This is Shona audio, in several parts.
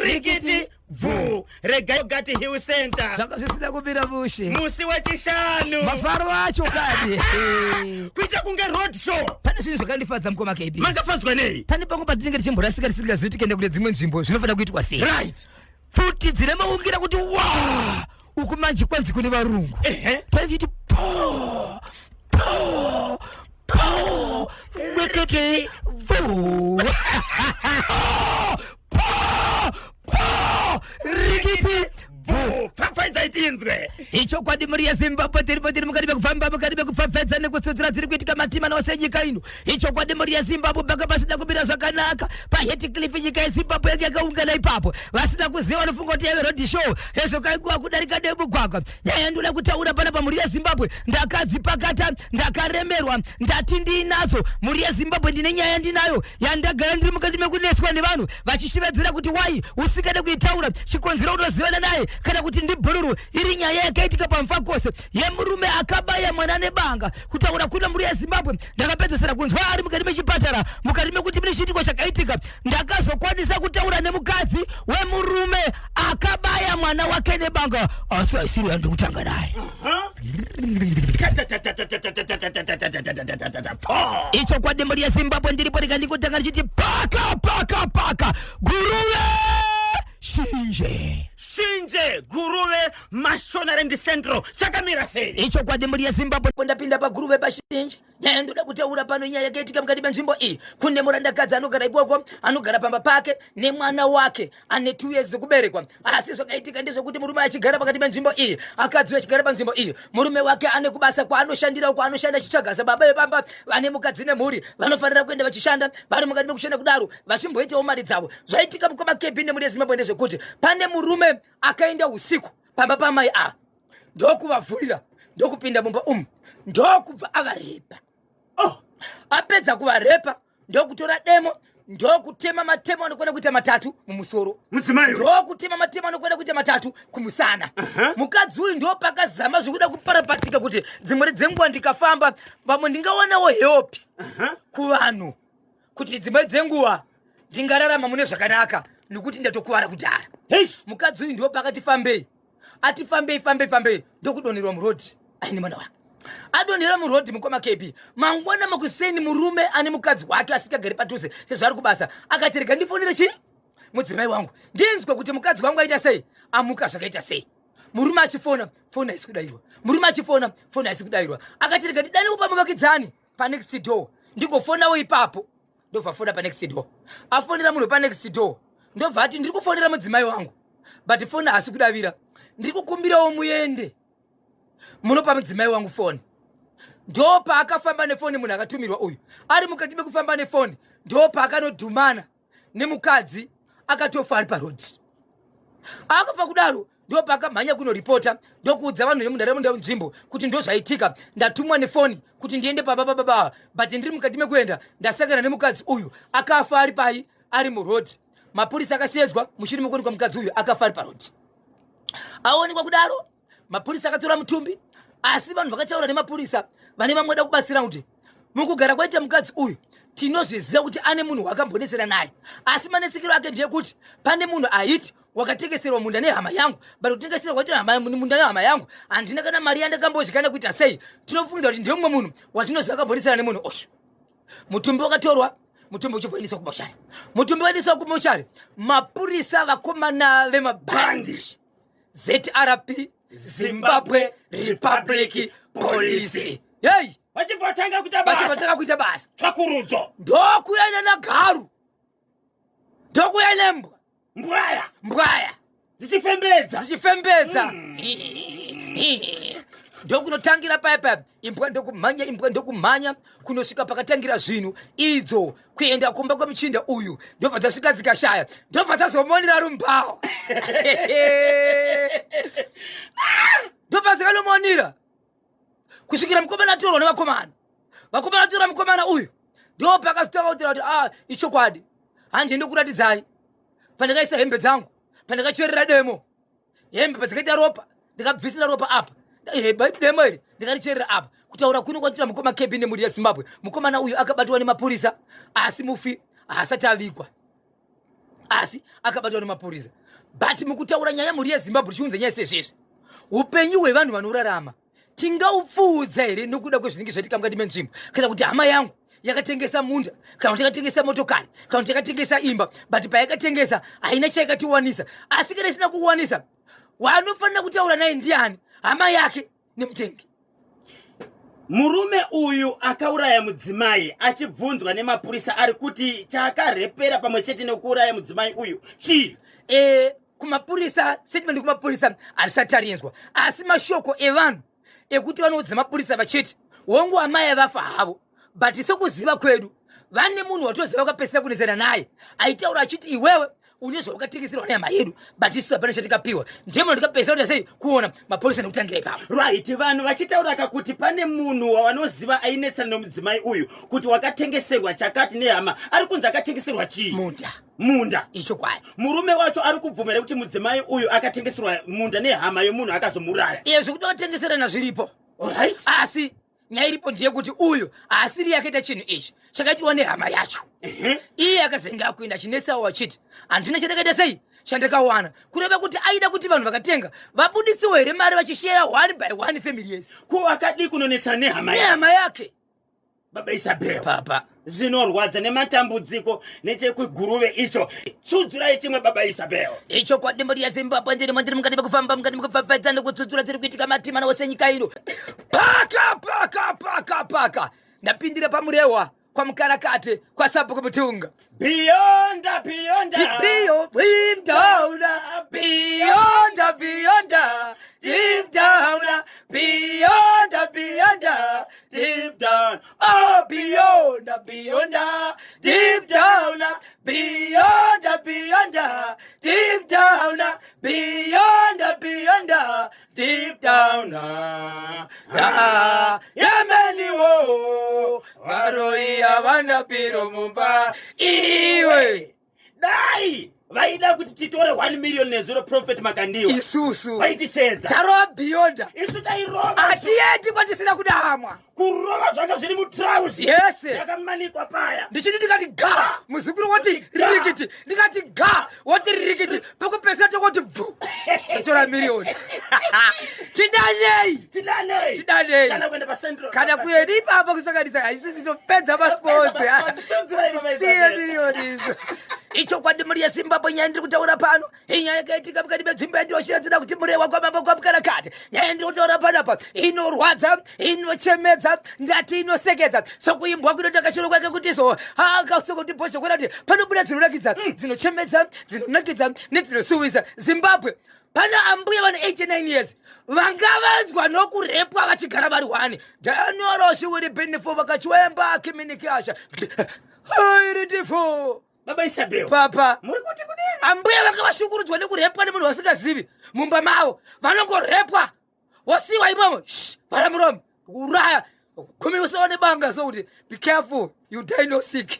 Rikiti vu rega gati hiu center saka zvisina kupira bushe musi wachishanu mafaro acho kadi kuita kunge road show pane zvinhu zvakandifadza mukoma KB makafadzwa nei pane pangu patinenge tichimborasika tisingazivi tikaenda kuti dzimwe nzvimbo zvinofana kuitwa sei right futi dzine maungira kuti wa uku manje kwanzi kune varungu tachiti po Rikiti vu Rikiti vu pfapfadza itinzwe icho kwadi muri yaZimbabwe tiri mukati bekufamba mukati bekupfapfadza nekutsutsira tiri kuitika matima nosenyika ino icho kwadi muri yaZimbabwe baka pasina kubira zvakanaka paHeathcliff nyika yeZimbabwe yanga yakaungana ipapo vasina kuziva vanofunga kuti yave road show ezvo kaikuwa kudarika demugwagwa nyaya ndoda kutaura pana pamuri yaZimbabwe ndakadzipakata ndakaremerwa ndati ndinadzo muri yaZimbabwe ndine nyaya ndinayo yandagara ndiri mukati mekuneswa nevanhu vachishivedzera kuti wai usikade kuitaura chikonzero unozivana naye kana kuti ndibhururu iri nyaya yakaitika pamfakose yemurume akabaya mwana nebanga kutaura kuna muri yaZimbabwe ndakapedzesera kunzwa ari mukati mechipatara mukati mekuti mune chiitiko chakaitika ndakazokwanisa kutaura nemukadzi wemurume akabaya mwana wake nebanga asi aisiri yandikutanga naye icho kwadi muri yaZimbabwe ndiripo rikandikutanga richiti paka guruve Shinje guruve Mashonaland Central chakamira sei icho kwadi muri yaZimbabwe ndapinda paguruve pashinje nyaya ndoda kutaura pano nyaya yakaitika mukati menzvimbo iyi kune murandakadzi anogara ipoko anogara pamba pake nemwana wake ane 2 years kuberekwa asi zvakaitika ndezvekuti murume achigara pakati penzvimbo iyi akadzi achigara panzvimbo iyi murume wake ane kubasa kwaanoshandira kwaanoshanda achitsvaga sababa vepamba vane mukadzi nemhuri vanofanira kuenda vachishanda vari mukati mekushanda kudaro vachimboitawo mari dzavo zvaitika mukoma KB nemuri yaZimbabwe ndezvekuti pane murume akaenda usiku pamba pamai ndokuvavhurira ndokupinda mumba ndokubva avarepa apedza kuvarepa ndokutora demo ndokutema matemo anokwenda kuita 3 mumusoro ndokutema matemo anokwenda kuita 3 kumusana mukadzi uyu ndopakazama zvekuda kuparapatika kuti dzimwe dzenguva ndikafamba vamwe ndingawanawo help kuvanhu kuti dzimwe dzenguva ndingararama mune zvakanaka nekuti ndatokuvara kudhara mukadzi uyu ndopakati fambei ati fambei ndokudonerwa murodhi aine mwana wake adonhera murodhi mukoma KB mangwana makuseni murume ane mukadzi wake asikagari padhuze sezvari kubasa akati rega ndifonere chii mudzimai wangu ndinzwe kuti mukadzi wangu aita sei amuka zvakaita sei murume achifona foni haisi kudayirwa murume achifona foni haisi kudayirwa akati rega ndidane kupamavakidzani panext door ndingofonawo ipapo ndobva fona panext door afonera munhu panext door ndobva ati ndiri kufonera mudzimai wangu but foni haasi kudavira ndiri kukumbirawo muende munopa mudzimai wangu foni ndopa akafamba nefoni munhu akatumirwa uyu ari mukati mekufamba nefoni ndopa akanodhumana nemukadzi akatofa ari parodhi akafa kudaro ndopa akamhanya kunoripota ndokuudza vanhu vemunharaunda nzvimbo kuti ndozvaitika ndatumwa nefoni kuti ndiende pababa but ndiri mukati mekuenda ndasangana nemukadzi uyu akafa ari pai ari murodhi mapurisa akasedzwa mushure mekuonekwa mukadzi uyu akafa ari parodhi aonekwa kudaro mapurisa akatora mutumbi asi vanhu vakataura nemapurisa vane vamwe da kubatsira kuti mukugara kwaita mukadzi uyu tinozviziva kuti ane munhu wakambonetsera naye asi manetsikiro ake ndeyekuti pane munhu aiti wakatengeserwa munda nehama yangu but kutengeserwa kwaita munda nehama yangu handina kana mari yandakambozyikana kuita sei tinofungiza kuti ndiye mumwe munhu watinoziva akambonetsera nemunhu osho mutumbi wakatorwa mutumbi uchibvoendeswa kumochari mutumbi waendeswa kumochari mapurisa vakomana vemabhandi ZRP Zimbabwe Republic Police vachibvatanga kuita basa tsvakurudzo ndokuyaina nagaru ndokuyaina mbwaya dzichifembedza ndokunotangira paipa imbwa ndokumhanya kunosvika pakatangira zvinhu idzo kuenda kumba kwemichinda uyu ndobva dzasvika dzikashaya ndobva dzazomonera rumbao ndobva dzakanomonira kusvikira mukomana atorwa nevakomana atora mukomana uyu ndopa akazotavautira kuti ichokwadi handiendi kuratidzai pandakaisa hembe dzangu pandakacherera demo hembe padzakaita ropa ndikabvisira ropa apa demo iri ndikaricherera apa kutaura kuno kwatira mukoma KB nemhuri yaZimbabwe mukomana uyu akabatwa nemapurisa asi mufi haasati avigwa asi akabatwa nemapurisa. But mukutaura nyaya muri yeZimbabwe chiunze nyaya sezvizvi upenyu hwevanhu vanorarama tingaupfuudza here nokuda kwezvinenge zvaitika mukati menzvimbo kana kuti hama yangu yakatengesa munda kana kuti yakatengesa motokari kana kuti yakatengesa imba but payakatengesa haina chaikatiwanisa asi kana isina kuwanisa wanofanira kutaura naye ndiani hama yake nemutengi. Murume uyu akauraya mudzimai achibvunzwa nemapurisa ari kuti chakarepera pamwe chete nekuuraya mudzimai uyu chii? Kumapurisa statement kumapurisa arisatarinzwa asi mashoko evanhu ekuti vanoudza mapurisa vachiti wongo amai vafa havo but sekuziva kwedu vane munhu watoziva kapesera kunetsera naye aitaura achiti iwewe une zvawakatengeserwa nehama yedu but isu hapana chatikapiwa ndimo ndikapesera kuti sei kuona mapurisa nekutangira ipapo. Right, vanhu vachitaura kuti pane munhu wavanoziva ainetsana nomudzimai uyu kuti wakatengeserwa chakati nehama ari kunzi akatengeserwa chii? Munda. Icho kwayo murume wacho ari kubvumira kuti mudzimai uyu akatengeserwa munda nehama yomunhu akazomuraya. Zvekuti akatengeserana zviripo. Alright. Asi nyaya iripo ndeyekuti uyu asiri yakaita chinhu ichi chakaitwa nehama yacho. Iye akazenga kuenda chinetsawo wachiti handina chandakaita sei chandakawana kureva kuti aida kuti vanhu vakatenga vabuditsiwe here mari vachishera 1 by 1 family yese. Ko akadi kunonetsana nehama yake. Baba Isabel papa zvinorwadza nematambudziko nechekuguruve icho tsudzurai chimwe Baba Isabel. Icho kwadimbo yaZimbabwe ndiri mukati mekufamba mukati mekufafadza nekutsudzura dziri kuitika matimana wose nyika ino. Paka ndapindira pamurewa kwamukarakate kwasapo kumutunga. Beyond deep down beyond deep down deep down oh beyond deep down beyond deep down beyond deep down yameni wo maroi avana piro mumba iwe dai vaida kuti titore 1 million nezuro Prophet Makandiwa isusu vaitishedza tarova beyond isu tairova atiyeti kwatisina kudamwa kurova zvanga zviri mutrausi yese yakamanikwa paya ndichiti ndikati ga muzukuru woti rikiti ndikati ga woti rikiti pekupesera tokoti bvu tora milioni tidanei kana kuyedi papa kusanganisa haisisi topedza pasipotsi siye milioni izo. Icho kwadimuri yeZimbabwe nyaya ndiri kutaura pano inyaya yakaitika mukati medzimba yandinoshedzera kuti murewa kwamambo kwamukarakate nyaya ndiri kutaura panapa inorwadza inochemedza ndati inosekedza sokuimbwa kuno takashoro kwake kuti izo akasokuti posho kunati panobuda dzinonakidza dzinochemedza dzinonakidza nedzinosuwisa. Zimbabwe pana ambuya vane 89 years vangavanzwa nokurepwa vachigara vari 1 danoroshi uri benefo vakachiwemba kiminikasha oiritifo. Baba Isabel papa muri kuti kudini ambuya vakavashungurudzwa nekurepwa nemunhu vasingazivi mumba mavo vanongorepwa wosiwa imomo varamuromo uraya kumi usawa nebanga sokuti be careful you die no sick.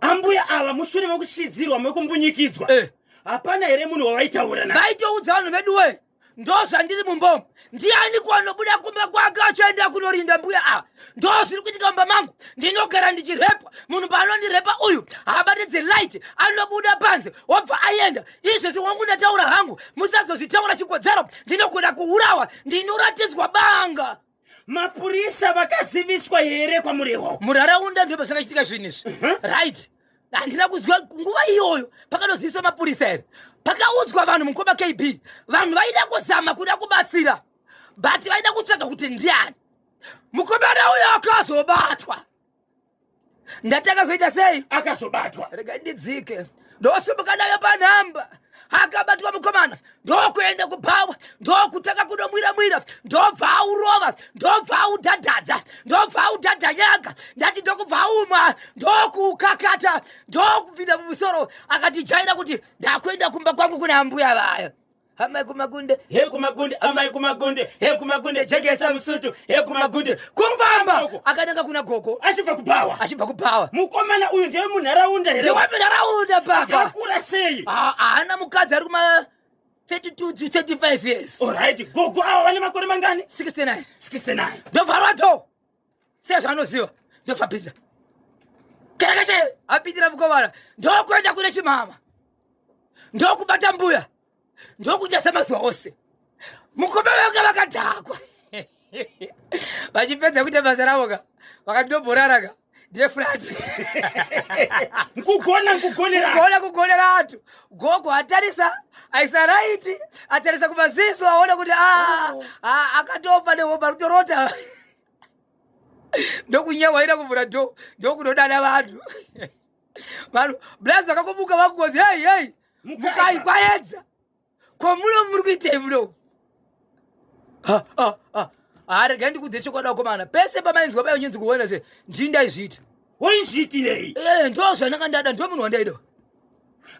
Ambuya ava mushure mekushidzirwa mekumbunyikidzwa hapana here munhu wavaitaura naye vaitoudza vanhu vedu we ndo zvandiri mumbomo ndiani kwanobuda kumba kwake achoenda kunorinda mbuya ava ndo zviri kuitika mumba mangu ndinogara ndichirepwa munhu paanondirepa uyu habatidze light anobuda panze wobva aenda izvezvi wangu ndataura hangu musazozvitaura chikodzero ndinogona kuurawa ndinoratidzwa banga. Mapurisa vakaziviswa here kwamurewa munharaunda ndo pazvakachitika zvinhu izvi right handina kuzwa nguva iyoyo pakanoziviswa mapurisa here pakaudzwa vanhu mukoma KB vanhu vaida kuzama kuda kubatsira but vaida kutsvaga kuti ndiani mukomana uyo akazobatwa ndati akazoita sei akazobatwa rega ndidzike ndosumuka nayo panhamba akabatwa mukomana ndokuenda kuphawa ndokutanga kunomwira ndobva aurova ndobva audhadhadza ndobva audhadhanyaga ndati ndokubva aumwa ndokukakata ndokupinda mumusoro akatijaira kuti ndakuenda kumba kwangu kuna mbuya vaya. Amai kumagunde amai kumagunde jegesa musutu kumagunde kumvamba akananga kuna gogo achibva kuphawa mukomana uyu ndiye munharaunda here munharaunda papa akura sei haana mukadzi ari kuma 32 to 35 years. Alright, gogo ava vane makore mangani 69 ndobvarwa to sezvanoziva ndobva pita kerakashe apindira mukomana ndokuenda kune chimama ndokubata mbuya ndokujasa mazuwa ose mukoma wanga vakadhakwa vachipedza kuita basa ravoka vakatobhoraraka ndiye flat kugonera antu gogo atarisa aisa raiti atarisa kumaziso aona kuti akatopa nehoba kutorota ndokunyewaira kuvhura dho ndokunodana vanhu blazi vakakomuka vakukozi hei mukai kwaedza kwamuno muri kuitei muno regai ndikudze chokwadi vakomana pese pamainzwa bai unyinzi kuona se ndindaizviita waizviitirei ndo zvanakandada ndo munhu wandaida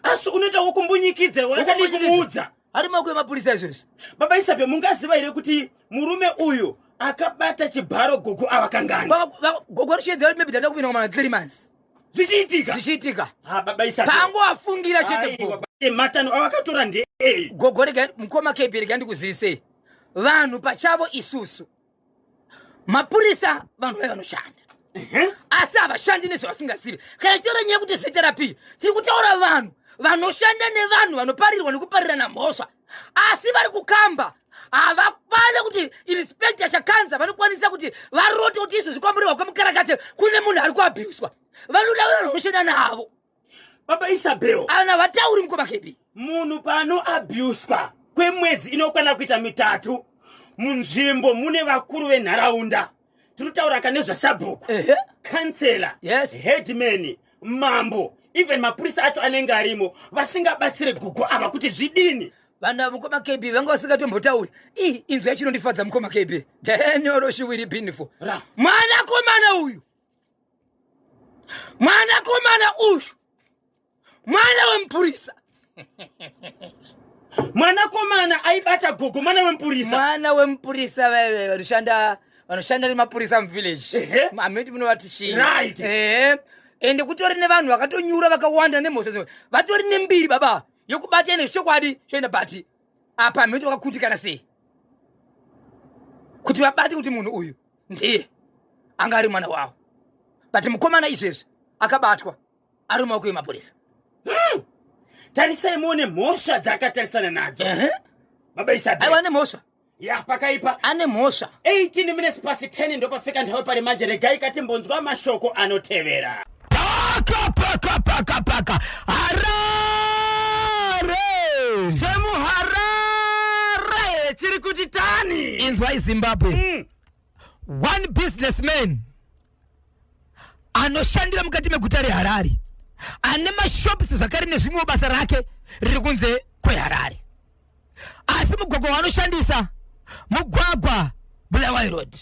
asi unoita wokumbunyikidza wakadii kumuudza ari maoko emapurisa izvozvi baba Isape mungaziva here kuti murume uyu akabata chibharo gogo avakangani gogo richiedzera kuti maybe tanda kupinda kumana 3 months zvichiitika baba Isape pango afungira chete matano avakatora ndei gogo rega mukoma KB rega ndikuzivise vanhu pachavo isusu mapurisa vanhu vai vanoshanda asi havashandi nezvavasingazivi kana tichitaura nyaya yekuti ziterapi tiri kutaura vanhu vanoshanda nevanhu vanoparirwa nekuparirana mhosva asi vari kukamba havakwane kuti inspekta chakanza vanokwanisa kuti varote kuti izvo zvikwamburirwa kwemukarakate kune munhu ari kuabhiuswa vanoda vanhu vanoshanda navo baba Isabel ana vatauri mukoma KB munhu pano abhiuswa kwemwedzi inokwana kuita 3 munzvimbo mune vakuru venharaunda tiritaura kane zvasabhuku kansela headman mambo even mapurisa acho anenge arimo vasingabatsire gogo ava kuti zvidini vana mukoma KB vanga vasingatombotauri inzwi yachinondifadza mukoma KB danioroshiwiri binifo mwanakomana uyu mwana wemupurisa mwanakomana aibata gogo mwana wemupurisa vaive vanoshanda nemapurisa muvillage ameti munovati chii ende kutori nevanhu vakatonyura vakawanda nemhosva vatori nembiri baba yokubata ine zvichokwadi choenda bati apa ameti vakakutikana sei kuti vabati kuti munhu uyu ndiye anga ari mwana wavo but mukomana izvezvi akabatwa ari mumaoko emapurisa tarisai muone mhosva dzakatarisana nadzo baba Isape aiwa nemhosva pakaipa ane mhosva 18 minutes past 10 ndopafika nthawi pari manje regai katimbonzwa mashoko anotevera paka harare semuharare chiri kuti tani inzwai Zimbabwe one businessman anoshandira mukati meguta reHarare ane mashopisi zvakare nezvimwe basa rake riri kunze kweHarare asi mugwagwa waanoshandisa mugwagwa Bulawayo Road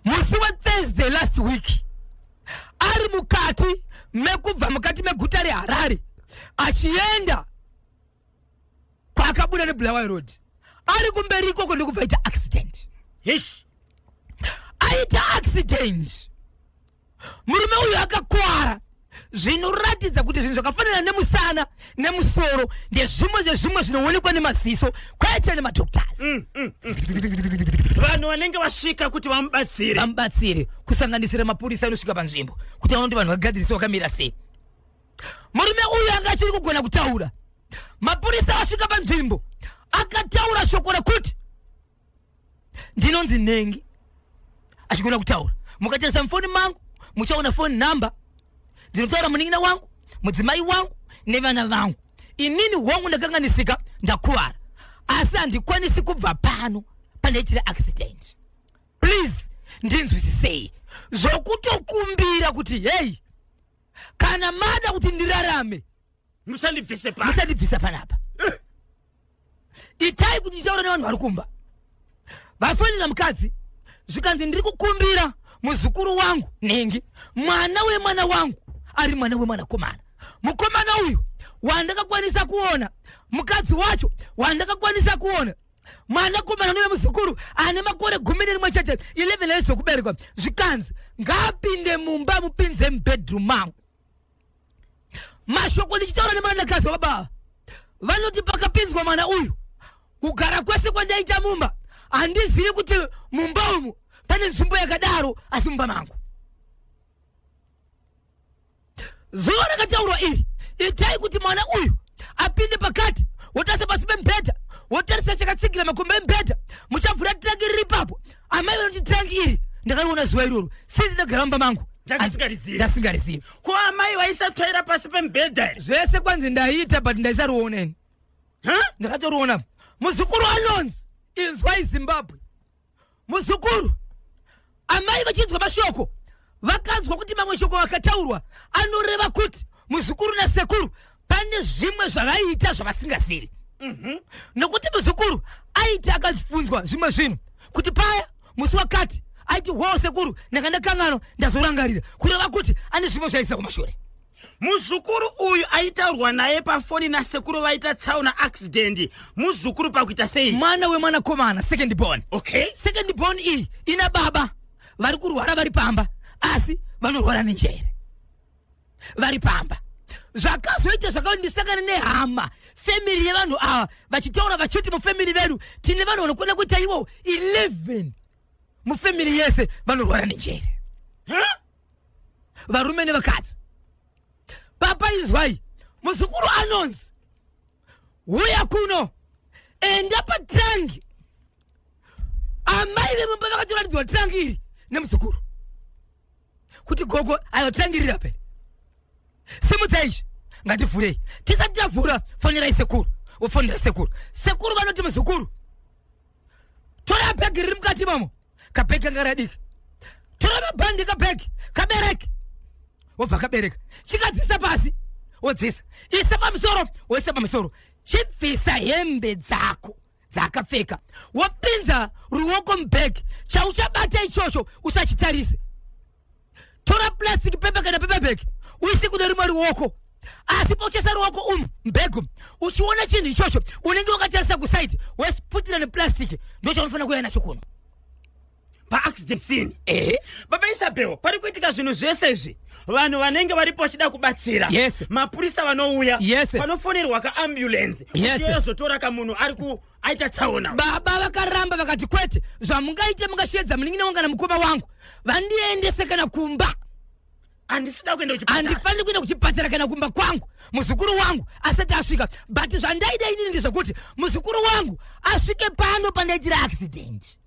musi waThursday last week ari mukati mekubva mukati meguta reHarare achienda kwakabuda neBulawayo Road ari kumberi ikoko ndokubva aita accident aita accident murume uyu akakwara zvinoratidza kuti zvinhu zvakafanana nemusana nemusoro ndezvimwe zvezvimwe zvinoonekwa nemaziso kwaita nemadoctors vanhu vanenge vasvika kuti vamubatsire kusanganisira mapurisa anosvika panzvimbo kuti aone kuti vanhu vagadzirisa vakamira sei murume uyu anga achiri kugona kutaura mapurisa asvika panzvimbo akataura shoko rekuti ndinonzi Nengi achigona kutaura mukatarisa mufoni mangu muchaona phone number dzinotaura munin'ina wangu mudzimai wangu nevana vangu inini hongu ndakanganisika ndakuwara asi handikwanisi kubva pano pandaitira accident please ndinzwisisei zvokutokumbira kuti hey kana mada kuti ndirarame musandibvisa panapa itai kuti nditaura nevanhu vari kumba vafonera mukadzi zvikanzi ndiri kukumbira muzukuru wangu Nengi mwana wemwana wangu ari mwana wemwanakomana mukomana uyu wandakakwanisa kuona mukadzi wacho wandakakwanisa kuona mwanakomana niwe muzukuru ane makore 11 chete 11 years okuberekwa zvikanzi ngapinde mumba mupinze mubedroom mangu mashoko ndichitaura nemwanakadzi wababa vanoti pakapinzwa mwana uyu kugara kwese kwandaita mumba handizivi kuti mumba umu pane nzvimbo yakadaro asi mumba mangu zuva rakataurwa iri itai kuti mwana uyu apinde pakati wotasa pasi pembeta wotarisa chakatsikira makombe embeta muchavhura tangi riri papo amai vanoti tangi iri ndakariona zuva iroro sisi ndagaramba mangu ndasingarizivi ko amai vaisatsvaira pasi pembedha zvese kwanzi ndaita but ndaisariona ndakatoriona muzukuru anonzi inzwai Zimbabwe muzukuru amai vachinzwa mashoko vakanzwa kuti mamwe shoko vakataurwa anoreva kuti muzukuru nasekuru pane zvimwe zvavaiita zvavasingazivi nokuti muzukuru aiti akanzfunzwa zvimwe zvinhu kuti paya musi wakati aiti hwo sekuru ndakandakangano ndazorangarira kureva kuti ane zvimwe zvaisa kumashure. Muzukuru uyu aitaurwa naye pafoni nasekuru vaita tsauna accident. Muzukuru pakuita sei? Mwana wemwana komana second born. Okay. Second born iyi ina baba vari kurwara vari pamba asi vanorwara nenjere vari pamba. Zvakazoita zvakandisangana nehama family yevanhu ava vachitaura vachiti mufamily vedu tine vanhu vanokona kuita ivo 11 mufamily yese vanorwara nenjere. Varume nevakadzi. Papa izwai muzukuru anonzi uya kuno enda patangi amai vemumba vakatoratidzwa tangi iri nemuzukuru kuti gogo ayo tangi riri apa simudzaishi ngativhurei tisati tavhura fonerai sekuru wofonera sekuru vanoti muzukuru tora bhegi riri mukati mamo kabhegi anga radiki tora mabhandi kabhegi kabereki wobva kabereka chikadzisa pasi wodzisa isa pamusoro woisa pamusoro chibvisa hembe dzako dzakapfeka wopinza ruoko mubhegi chauchabata ichocho usachitarise tora plastic pepa kana pepa bhegi uise kune rimwe ruoko asi pauchesa ruoko mbegu uchiona chinhu ichocho unenge wakatarisa kusaidi wesiputira neplastic ndochaunofanira kuya nacho kuno pa-accident scene. Baba Isabel, pari kuitika zvinhu zvese izvi vanhu vanenge varipo vachida kubatsira. Yes. Mapurisa vanouya. Yes. Panofonerwa kaambulance. Yes. Yozotora kamunhu ari kuaita tsaona. Baba vakaramba vakati kwete zvamungaite mungashedza muningi wanga namukoma wangu vandiendese kana kumba. Andisida kuenda kuchipatara. Andifaniri kuenda kuchipatara kana kumba kwangu muzukuru wangu asati asvika but zvandaida inini ndezvokuti muzukuru wangu asvike pano pandaitira accident.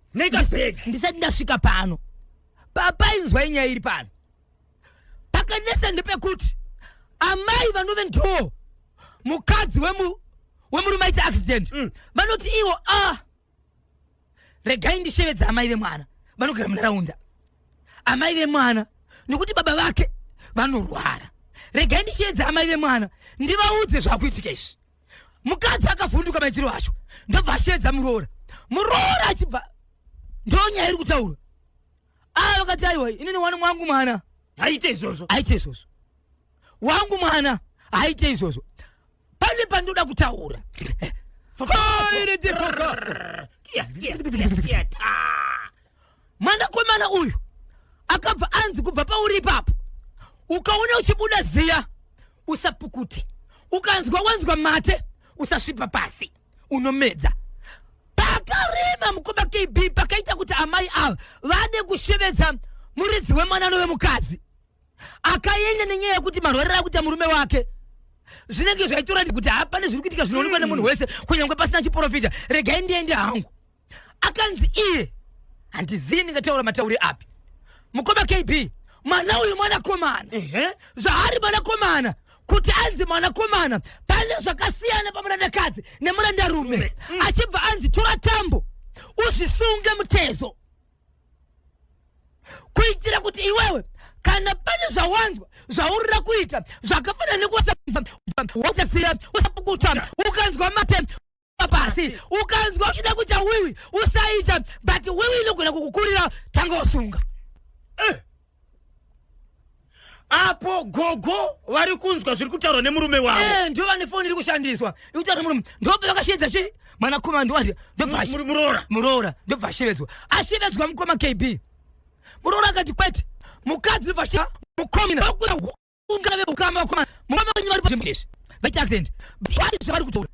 Ndisati ndasvika pano papa inzwai nyaya iri pano pakanesa ndepekuti amai vanove ntoo mukadzi wemurume aita accident vanoti iwo regai ndishevedza amai vemwana vanogara munharaunda amai vemwana nekuti baba vake vanorwara regai ndishevedza amai vemwana ndivaudze zvakuitika izvi. Mukadzi akavhunduka maitiro acho ndobva ashedza muroora achibva ndonyaya iri kutaura vakati aiwa inini wani mwangu mwana aite izvozvo wangu mwana aite izvozvo pane pandoda kutaura mwanakomana uyu akabva anzi kubva pauri ipapo ukaona uchibuda ziya usapukute ukanzwa wanzwa mate usasvipa pasi unomedza. Pakarima mukoma KB pakaita kuti amai ava vade kushevedza muridzi wemwana wemukadzi akaenda nenyaya yekuti marwariro akuita murume wake zvinenge zvaitora kuti hapane zviri kuitika zvinoonekwa nemunhu wese kunyangwe pasina chiprofita regai ndiende hangu. Akanzi iye handizivi ndingataura matauri api mukoma KB mwana uyu mwanakomana zvaari mwanakomana kuti anzi mwanakomana pane zvakasiyana pamurandakadzi nemurandarume achibva anzi tora tambo uzvisunge mutezo kuitira kuti iwewe kana pane zvawanzwa zvaurira kuita zvakafanana nekuwasasiya usapukuta ukanzwa mate pasi ukanzwa uchida kuita wiwi usaita but wiwi inogona kukukurira tanga usunga. Apo gogo vari kunzwa zviri kutaurwa nemurume wavo. Ndio vane foni iri kushandiswa ikutaura murume ndope vakashedza chi mwanakomana ndowati muroora ndobva ashevedzwa ashevedzwa mukoma KB muroora akati kwete mukadzi ndobva mukomina ungave ukama mukoma wenyu vari pazvimbo izvi vaita accident vari zvavari kutaura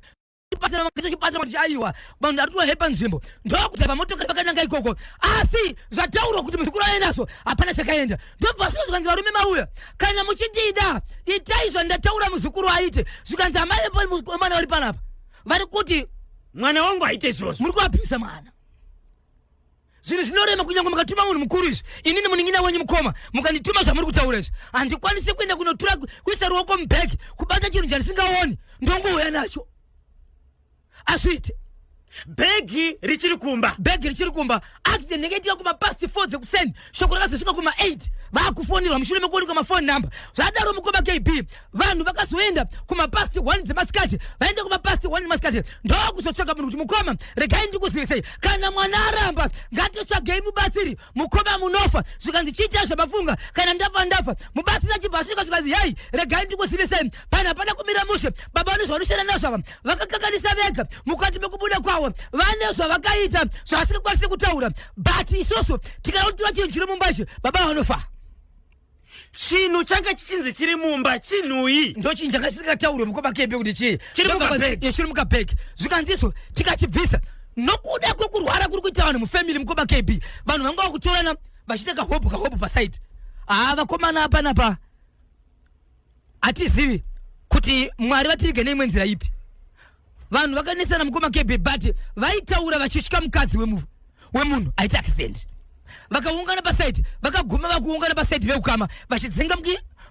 kupatana mangizo chipatana kuti aiwa banda atuwa hepa nzimbo ndokuti pamotoka pakananga ikoko asi zvataurwa kuti muzukuru ayenaso apana chakaenda ndobva sio zvikanzi varume mauya kana muchidida itai zvandataura muzukuru aite zvikanzi amai mwana vari panapa vari kuti mwana wangu aite izvozvo muri kuabhisa mwana zvinhu zvinorema kunyange mukatuma munhu mukuru izvi inini muning'ina wenyu mukoma mukandituma zvamuri kutaura izvi handikwanisi kuenda kunotura kuisa ruoko mubhegi kubata chinhu chandisingaoni ndongouya nacho azviite bhegi richiri kumba accident yakaitika kuma past 4 dzekuseni shoko rakazosvika kuma 8 vakufonirwa mushure mekuonekwa mafoni namba zvadaro mukoma KB vanhu vakazoenda kuma past 1 dzemasikati vaenda kuma past 1 dzemasikati ndokuzotsvaka munhu kuti mukoma regai ndikuzivisei kana mwana aramba ngatotsvagei mubatsiri mukoma munofa zvikanzi chiita zvamafunga kana ndafa mubatsiri achibvasvika zvikanzi hei regai ndikuzivisei pana hapana kumira mushe baba vane zvanoshanda nazvo ava vakakakanisa vega mukati mekubuda kwavo vane zvavakaita zvasingakwanisi kutaura but isusu tikautiva chinhu chiri mumba ichi baba vanofa chinhu changa chichinzi chiri mumba chinhuyi ndo chinhu changa chisikataurwe mukoma KB kuti chiri mukabhegi zvikanziso tikachibvisa nokuda kwekurwara kuri kuita vanhu mufamily mukoma KB vanhu vanga vakutorana vachiita kahobu pasaiti vakomana apanapa hatizivi kuti mwari vatirige neimwe nzira ipi vanhu vakanesana mukoma KB but vaitaura vachisvika mukadzi wemunhu aita accident vakaungana pasaiti vakaguma vakuungana pasaiti veukama vachidzinga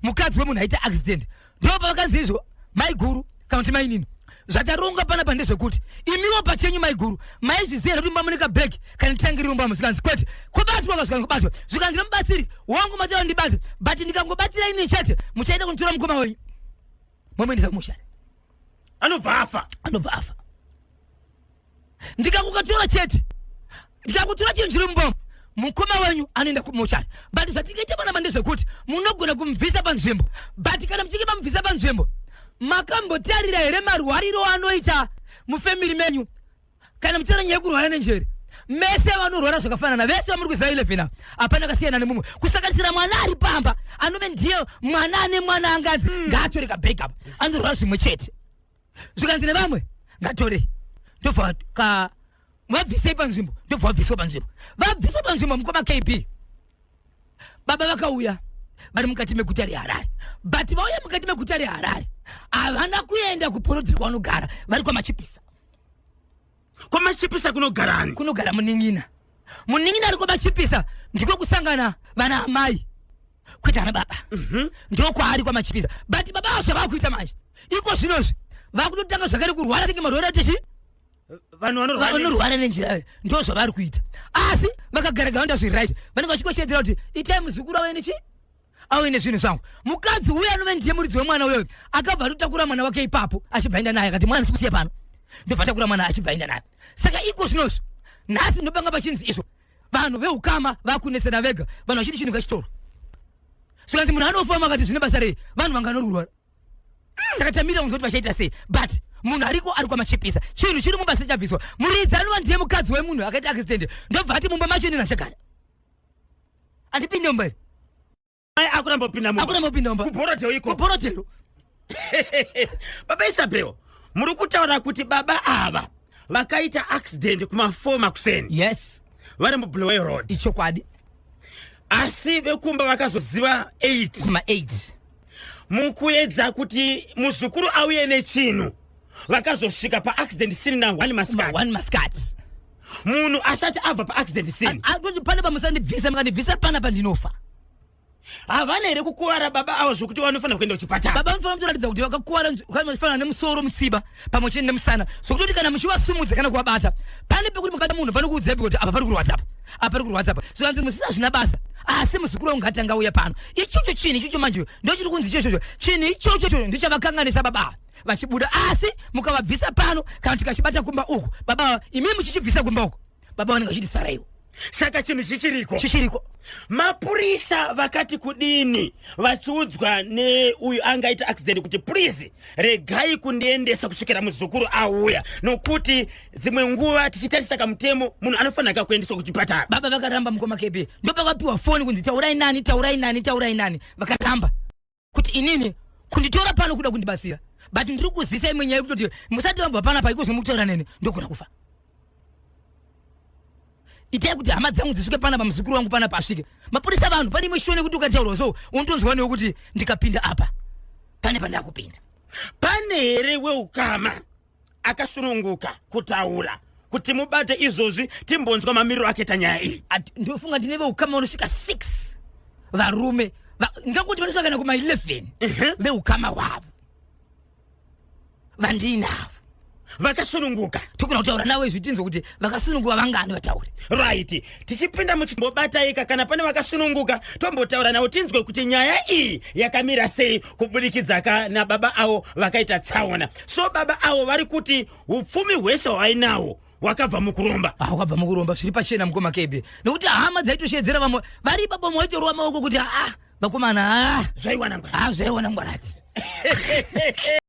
mukadzi wemunhu aita accident ndopa vakanzi izvo mai guru kana kuti mai nini zvataronga panapa ndezvekuti imiwo pachenyu mai guru maizviziva kuti mbamunika bhegi kana nditangiriumbamo zvikanzi kwete kubatwa zvikanzi nomubatsiri wangu mataura ndibate but ndikangobatsira ini chete muchaenda kunitora mukoma wenyu momuendesa kumushari anobva afa ndikakukatora chete ndikakutora chinhu chiri mumba mukoma wenyu anoenda kumushari but zvatingaita panapa ndezvekuti munogona kumubvisa panzvimbo but kana muchinge mamubvisa panzvimbo makambotarira here marwariro anoita mufamily menyu kana muchitora nyaya yekurwara nenjere mese vanorwara zvakafanana vese vamuri kuziva 11 hapana kasiyana nemumwe kusakatisira mwana ari pamba anove ndiye mwana ane mwana anganzi ngaatore kabackup anorwara zvimwe chete zvikanzi nevamwe ngatorei ndobva vabvisei panzvimbo ndobva vabviswa panzvimbo mukoma KB baba vakauya vari mukati meguta reHarare but vauya mukati meguta reHarare havana kuenda kuporodhiri kwavanogara vari kwamachipisa kunogarani kunogara muning'ina ari kwamachipisa ndiko kusangana vana amai kuita ana baba ndokwaari kwamachipisa but baba avo zvavakuita manje iko zvinozvi vakutotanga zvakare kurwara senge marwere atechi vanhu vanorwara nenjira ndo zvavari kuita asi vakagara ndazviri right vanenge vachikoshedzera kuti itai muzukuru auye nezvinhu zvangu mukadzi uye anove ndiye muridzi wemwana uyoyo akabva atotakura mwana wake ipapo achibvaenda naye akati mwana sikusiya pano ndobva atakura mwana achibvaenda naye saka iko zvinozvo nhasi ndopanga pachinzi izvo vanhu veukama vakunetsana vega vanhu vachiti chinhu ngachitoro zvikanzi munhu anofama akati zvine basa rei vanhu vanganorwara saka tamira kunzoti vachaita sei but munhu ariko ari kwamachipisa chinhu chiri mumba sechabviswa muridzi anova ndiye mukadzi wemunhu akaita accident ndobva ati mumba macho inini achagara andipinde mumba iri akurambopinda mumba kuborotero baba Isabel muri kutaura kuti baba ava vakaita accident kuma4 makuseni yes vari muBulaway Road ichokwadi asi vekumba vakazoziva 8 kuma 8 mukuedza kuti muzukuru auye nechinhu vakazosvika paaccident scene na 1 masikati munhu asati abva paaccident scene atoti pane pamusandibvisa mukandibvisa panapa ndinofa havana here kukuwara baba avo zvokuti vanofanira kuenda kuchipatara baba vanofanira kutoratidza kuti vakakuwara vanofanira nemusoro mutsiba pamwe chete nemusana zvokuti kana muchivasumudza kana kuvabata pane pekuti mukata munhu pano kuudzepi kuti apa pari kurwadzapo zvikanzi musina zvina basa asi muzukuru ungatanga uya pano ichocho chinhu ichocho manje ndo chiri kunzi ichocho chinhu ichocho ndichavakanganisa baba vachibuda asi mukavabvisa pano kana tikachibata kumba uku baba imimi muchichibvisa kumba uku baba vanenge vachiti saraiwo saka chinhu chichiriko mapurisa vakati kudini vachiudzwa neuyu angaita accident kuti please regai kundiendesa kusvikira muzukuru auya nokuti dzimwe nguva tichitarisa kamutemo munhu anofanira kuendeswa kuchipatara baba vakaramba mukoma KB ndopakapiwa foni kunzi taurai nani vakaramba kuti inini kunditora pano kuda kundibasira but ndiri kuzisa imwe nyaya kuti musati vambwa pana pa ikozo mukutaura nene ndokona kufa itai kuti hama dzangu dzisvike pana pamuzukuru wangu pana pasvike mapurisa vanhu pane imwe shone kuti ukataura so untonzwanewo kuti ndikapinda apa pane pandakupinda pane here weukama akasununguka kutaura kuti mubate izvozvi timbonzwa mamiriro akaita nyaya iyi. Ndofunga ndine veukama unosvika 6 varume ngakuti vanosvika kana kuma 11 veukama wavo vandinavo vakasununguka. Tokona kutaura nawe izvi tinzwe kuti vakasununguka vangani vataure. Right. Tichipinda muchimbobata ika kana pane vakasununguka tombotaura nawo tinzwe kuti nyaya iyi yakamira sei kubudikidza na baba avo vakaita tsaona. So baba avo vari kuti upfumi hwese hwainawo wakabva mukuromba. Wakabva mukuromba zviri pachena mukoma Kebe. Nokuti hama dzaitoshedzera vamwe vari baba mwaitorowa maoko kuti vakomana zvaiwana ngwarati.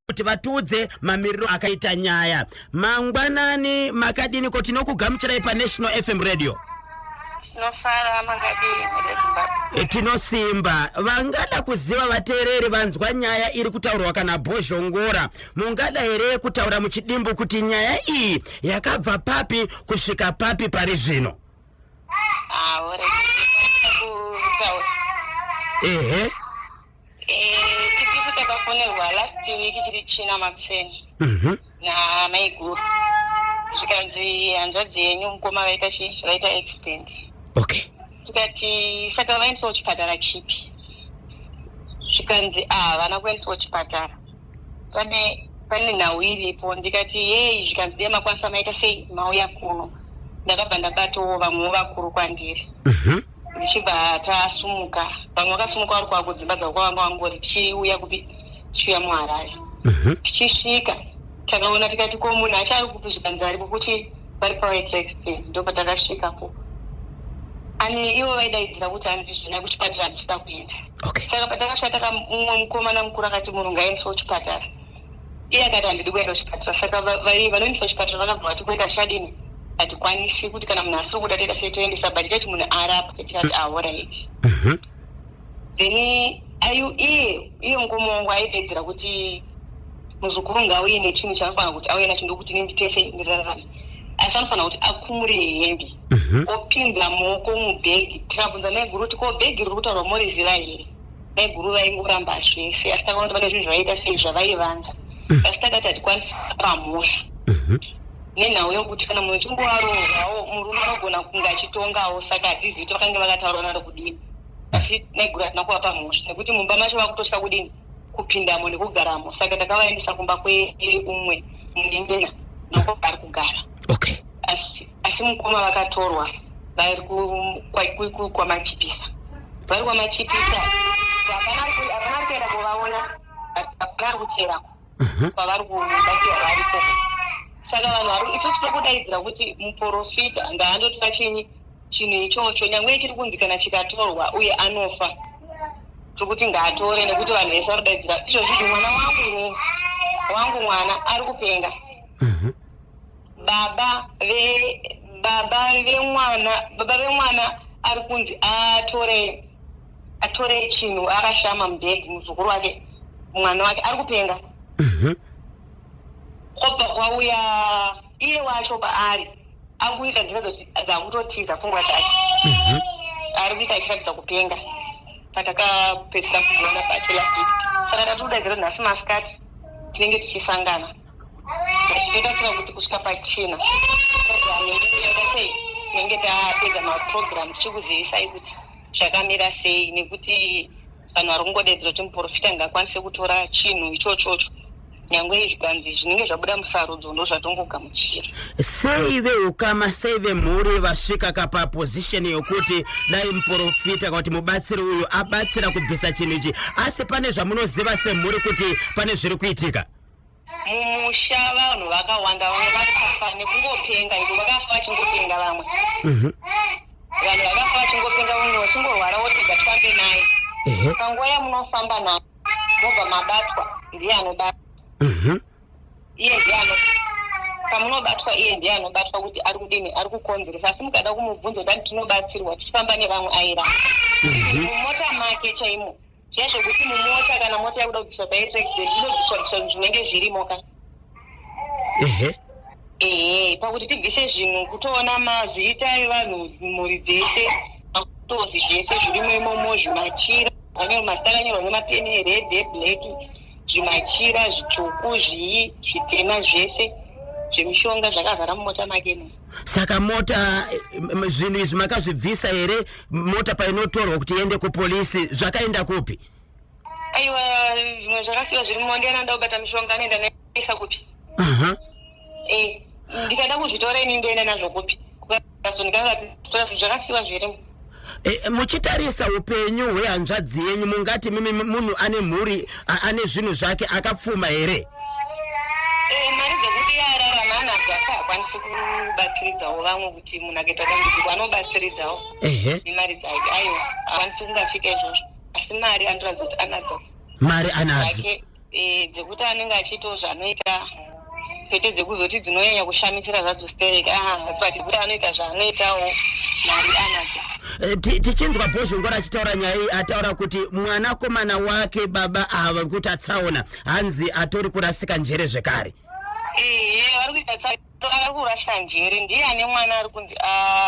Kuti vatudze mamiriro akaita nyaya. Mangwanani makadini kuti nokugamuchirai pa National FM Radio. Nofara makadini tinosimba. Vangada kuziva vateereri vanzwa nyaya iri kutaurwa kana bhozhongora. Mungada here kutaura muchidimbu kuti nyaya iyi yakabva papi kusvika papi pari zvino? takafonerwa last week tiri China Maxeni na maiguru zvikanzi hanzvadzi yenyu mukoma vaita accident. Okay. Tikati saka vaendawo chipatara chipi, zvikanzi vana kuendawo chipatara pane nhau iripo. Ndikati yei, zvikanzi dema kwanisa maita sei mauya kuno. Ndakabva ndakatowo vamwe vakuru kwandiri ndichibva tasumuka. Vamwe vakasumuka vari kuva kudzimba dzavo kwavanga vangori tichiuya kuti tichiuya muHarare. Tichisvika takaona tikati ko munhu achari kupi, zvikanzi aripo kuti vari pawaita accident. Ndopatakasvikapo ivo vaidaidzira kuti handizvina kuchipatara handisina kuenda. Saka patakasvika mumwe mukomana mukuru akati munhu ngaendewo kuchipatara. Iye akati handidi kuenda kuchipatara. Saka vanoendesa kuchipatara vakabva vati kuenda shadini hatikwanisi kuti kana munhu asiri kuda toenda sei toendesa, but tikati munhu arapwe. Tikati alright. Then iye mukoma wangu aidaidzira kuti muzukuru ngauye nechinhu chanofanira kuti auye nacho ndokuti ninditese ndirarame. Asi anofanira kuti akumure hembe opinza muoko mubhegi. Tikabvunza naiguru kuti ko bhegi riri kutaurwa moriziva here. Naiguru vaingoramba zvese, asi takaona kuti pane zvinhu zvaiita sei zvavaivanza. Asi takati hatikwanisi pamhosva nenhau yokuti kana munhu chingovarohwawo murume anogona kunge achitongawo. Saka hatizivi kuti vakange vakataura naro kudini. Asi naiguru hatina kuvapa mhosva nekuti mumba macho vakutosvika kudini kupindamo nekugaramo. Saka takavaendesa kumba kweumwe munyengena noko vari kugara. Okay. Asi mukoma vakatorwa vari kwamachipisa. Vari kwamachipisa hapana kuenda kuvaona, hapana kucherako pavari kubatirwa varipo. Saka vanhu isusu tokudaidzira kuti muprofita ngaandotora chinhu ichocho nyangwe chiri kunzikana chikatorwa uye anofa, tokuti ngaatore nekuti vanhu vese varikudaidzira izvozvi. Mwana wangu mwana ari kupenga. Baba vemwana ari kunzi atore chinhu akashama mubhegi. Muzukuru wake mwana wake ari kupenga. Obva kwauya iye wacho paari akuita dzinoda dzakutotiza pfungwa dzake. Ari kuita achiratidza kupenga. Patakapedzisa kuona pachilafiki. Saka tatodaidzira nhasi masikati tinenge tichisangana tinotaura kuti kusvika pachina tinenge tapedza maprogram tichikuzivisa kuti zvakamira sei, nekuti vanhu vari kungodaidzira kuti muprofita ngakwanise kutora chinhu ichochocho nyangwe zvikanzi zvinenge zvabuda musarudzo ndo zvatongogamuchira. Sei veukama, sei vemhuri vasvika kapa position yokuti dai muprofita kuti mubatsiri uyu abatsira kubvisa chinhu ichi, asi pane zvamunoziva semhuri kuti pane zviri kuitika? Mumusha vanhu vakawanda, vamwe vakafa nekungopenga. Iko vakafa vachingopenga vamwe. Vanhu vakafa vachingopenga, umwe wachingorwara wotega tifambe naye. Panguva yamunofamba naye mobva mabatwa, ndiye anobatwa. Iye ndiye pamunobatwa, iye ndiye anobatwa kuti ari kudini, ari kukonzeresa. Asi mukada kumubvunza kuti tinobatsirwa tichifamba nevamwe aira mumota make chaimo Chesho kuti mumota kana mota yakuda kubviswa paaccident inobviswa zvinenge zvirimo ka. Pakuti tibvise zvinhu kutoona mazita evanhu mhuri dzese makutozi zvese zvirimo imomo zvimachira ane mazita akanyorwa nemapeni red black zvimachira zvitsvuku zvitema zvese zvemishonga zvakazara mumota make. Saka mota zvinhu izvi makazvibvisa here? Mota painotorwa kuti iende kupolisi zvakaenda kupi? Aiwa zvimwe zvakasiwa zvirimo ndiananda kubata mishonga anoenda naisa kupi. Ndikada kuzvitora ini ndoenda nazvo kupi ndikazvitora zvakasiwa zvirimo. Muchitarisa upenyu hwehanzvadzi yenyu mungati mimi munhu ane mhuri ane zvinhu zvake akapfuma here? Mari dzekuti yararama anadzo akakwanisi kubatsiridzawo vamwe kuti munhu akaita dambudziko anobatsiridzawo nemari dzake. Aiwa akwanisi kungafika izvozvo asi mari anoratidza kuti anadzo. Mari anadzo dzekuti anenge achiitawo zvanoita kwete dzekuzoti dzinonyanya kushamisira zvadzo stereka but kuti anoita zvaanoitawo mari anadzo. Tichinzwa Bhozhongora achitaura nyaya ataura kuti mwanakomana wake baba ava kuti atsaona hanzi atori kurasika njere zvekare. Vari kuita ari kurasika njere. Ndiani mwana ari kunzi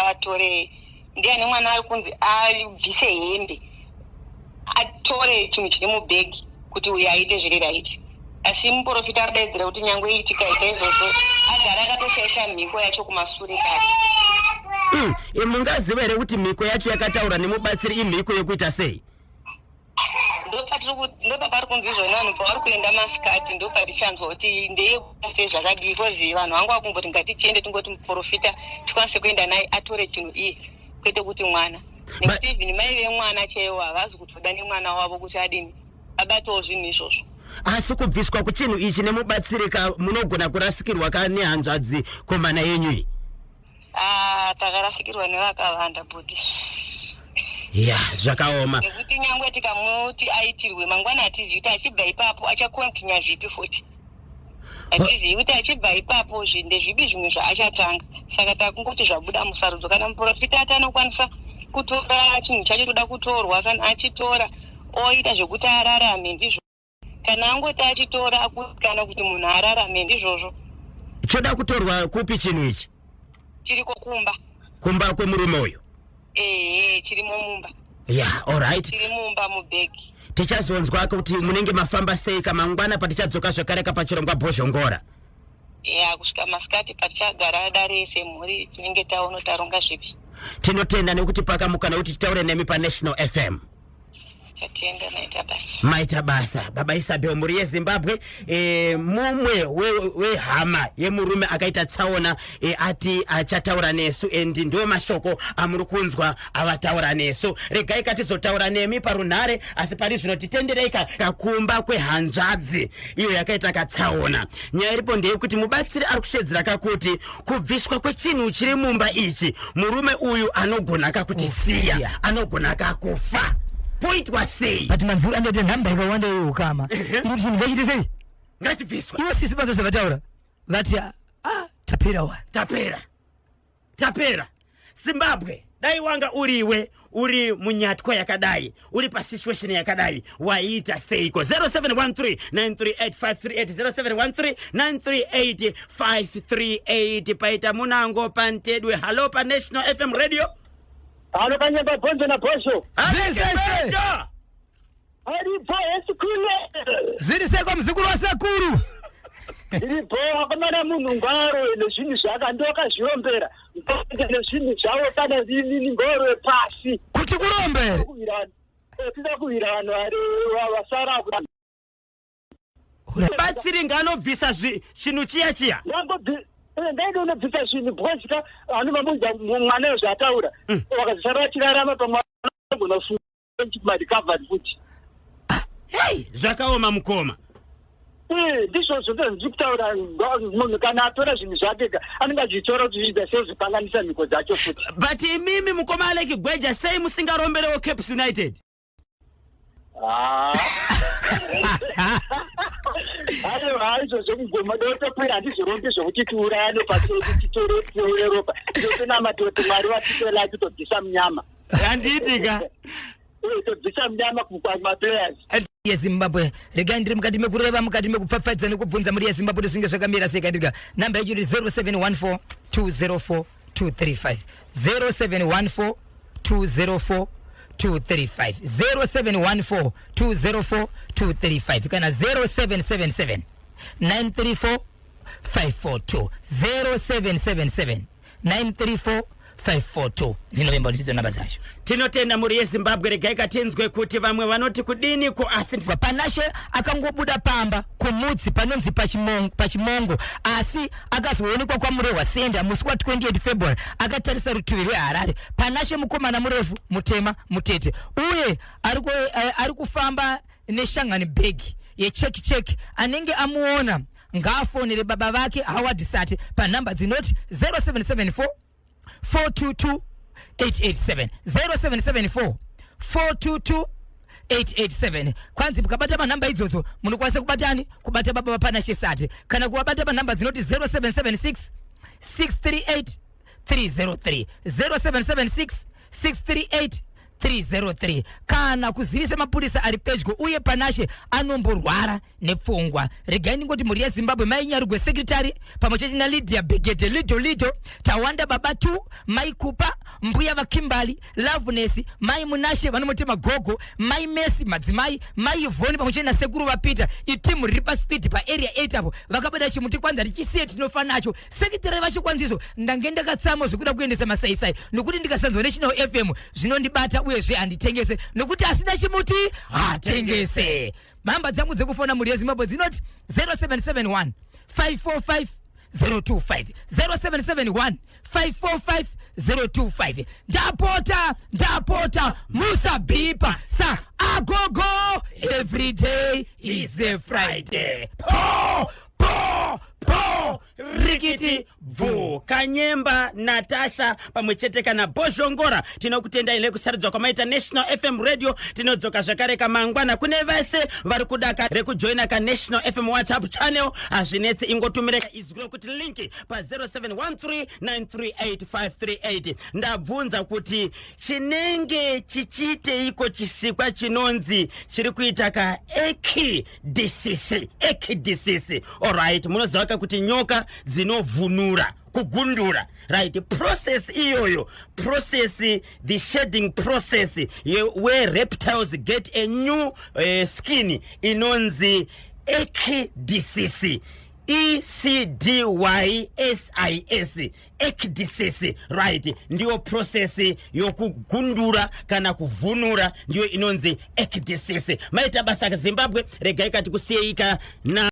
atore, ndiani mwana ari kunzi abvise hembe atore chinhu chiri mubhegi kuti uyu aite zviri raiti. Asi muprofita aridaidzira kuti nyangwe itikaita izvozvo agara akatoshaisha mhiko yacho kumashure kake. Mungaziva here kuti mhiko yacho yakataura nemubatsiri imhiko yekuita sei? Ndopapari kunzi izvona vanhu pavari kuenda masikati ndoparichanzwa kuti ndeyekuita sei zvakadii kozi vanhu vangu vakumboti ngatichiende tingoti muprofita tikwanise kuenda naye atore chinhu iye kwete kuti mwana. Nekuti even mai vemwana chaiwo havazi kutoda nemwana wavo kuti adini abatawo zvinhu izvozvo. Asi kubviswa kuchinhu ichi nemubatsirika munogona kurasikirwa nehanzvadzi komana yenyu iyi? Takarasikirwa nevakawanda budi. Zvakaoma. Nekuti nyangwe tikamuti aitirwe mangwana hatizivi kuti achibva ipapo achakontinya zvipi futi. Hatizivi kuti achibva ipapo ndezvipi zvimwe zvaachatanga. Saka takungoti zvabuda musarudzo kana muprofita atanokwanisa kutora chinhu chacho toda kutorwa kana achitora oita zvekuti ararame ndizvo. Kana angoti achitora akusikana kuti munhu ararame ndizvozvo. Choda kutorwa kupi chinhu ichi? Chiriko kumba kwemurume uyu? Chirimo mumba. Alright. Chiri mumba mubhegi. Tichazonzwa kuti munenge mafamba sei kamangwana patichadzoka zvakare kapachirongwa Bhozhongora? Kusvika masikati patichagara darese mhuri tinenge taona taronga zvipi. Tinotenda nekuti pakamukana kuti titaure nemi paNational FM. Tatenda maita basa. Baba Isabel muri yeZimbabwe mumwe wehama yemurume akaita tsaona ati achataura nesu endi ndo mashoko amuri kunzwa avataura nesu. Regai katizotaura nemi parunhare asi pari zvino titenderei kakumba kwehanzvadzi iyo yakaita katsaona. Nyaya iripo ndeyekuti mubatsiri ari kushedzera kakuti kubviswa kwechinhu chiri mumba ichi murume uyu anogona kakutisiya, anogona kakufa. Point was say. But manzuri ande namba ikawanda yo kama. Ili chini ngachite sei? Ngachibviswa. Iwo sisi bazo savataura. Vati tapera. Zimbabwe dai wanga uriwe uri munyatwa yakadai uri pa situation yakadai waita seiko 0713 938 538 0713 paita munango pantedwe. Hello pa National FM radio. Halo kanyamba Bonzo na Bosho. Aripo esikule. Ziriseko mzukuru wa Sakuru. Iripo akamana munhu ngaro nezvinhu zvakandoka zviombera. Ngenge nezvinhu zvawo kana zini ngoro pasi. Kuti kurombere. Tida kuhirana ari wasara kuti. Batsiri nganobvisa zvinhu chiya. Ndaida unobvisa zvinhu bwazika anomamunza mwana wezvataura wakazisara chirarama pamwana unofunga madikavhari futi. Zvakaoma mukoma. Ndizvozvo ndizvi kutaura munhu kana atora zvinhu zvake anenge achitora kuti zviita sei zvipanganisa mhiko dzacho futi. But imimi mukoma Aleki Gweja sei musingaromberewo Cape United? Izvozvo mugoma dotopera handizvorombi zvokuti tiurayane pasi titore Europa totona matoti Mwari vatitola titobvisa munyama. Handiitika. bvisa mnyama kwa maplayers yeZimbabwe regai ndiri mukati mekureva mukati mekupfapfadza nekubvunza muri yeZimbabwe tozvinge zvakamira sei kandika namba yacho iri 0714 204 235 0714 204 235 0714 204 235 kana 0777 934 542 0777 934 542 ndinovemba ndidzo namba dzacho. Tinotenda muri yeZimbabwe regai katinzwe kuti vamwe vanoti kudini ku asi Panashe akangobuda pamba kumudzi panonzi pachimongo asi akazoonekwa kwa murewa senda musi wa 28 February akatarisa rutivi reHarare. Panashe mukomana murefu mutema mutete uye ari kufamba neshangani bag yecheki anenge amuona ngaafonere baba vake Howard Sati panamba dzinoti 0774 422 887 0774 422 887 kwanzi mukabata panamba idzodzo munokwanisa kubatani kubata baba vaPanashe Sati kana kuwabata panamba dzinoti 0776 638 303 0776 638 303 kana kuzivisa mapurisa ari pedyo uye Panashe anomborwara nepfungwa. Regai ndingoti muri yeZimbabwe mai Nyarugwe secretary pamwechechi naLydia Begede Lido Tawanda baba 2 mai Kupa mbuya vaKimbali Loveness mai Munashe vanomutema Gogo mai Messi madzimai mai Yvonne pamwechechi nasekuru vaPeter itimu riri paspeed pa area 8 apo vakabuda chimuti kwanza richisiye tinofa nacho secretary vacho kwanziso ndange ndakatsamo zvekuda kuendesa masaisai nokuti ndikasanzwa National FM zvinondibata uyezve handitengese nokuti asina chimuti hatengese. Mamba dzangu dzekufona muri yeZimbabwe dzinoti 0771 545 025 0771 545 025 ndapota musabipa sa agogo every day is a Friday po rikiti bvu Kanyemba Natasha pamwechete kana Bozhongora tinokutenda ile kusaridzwa kwamaita National FM radio tinodzoka zvakare kamangwana kune vese vari kudaka rekujoina ka National FM WhatsApp channel azvinetse ingotumireka izwi kuti linki pa 0713938538 ndabvunza kuti chinenge chichite iko chisikwa chinonzi chiri kuita ka ekidisisi alright munoziva kuti nyoka dzinovhunura kugundura right process iyoyo process the shedding process where reptiles get a new skin inonzi ekidisisi ECDYSIS ekidisisi right ndiyo process yokugundura kana kuvhunura ndiyo inonzi ekidisisi maita basa ka Zimbabwe regai kati kusiyika na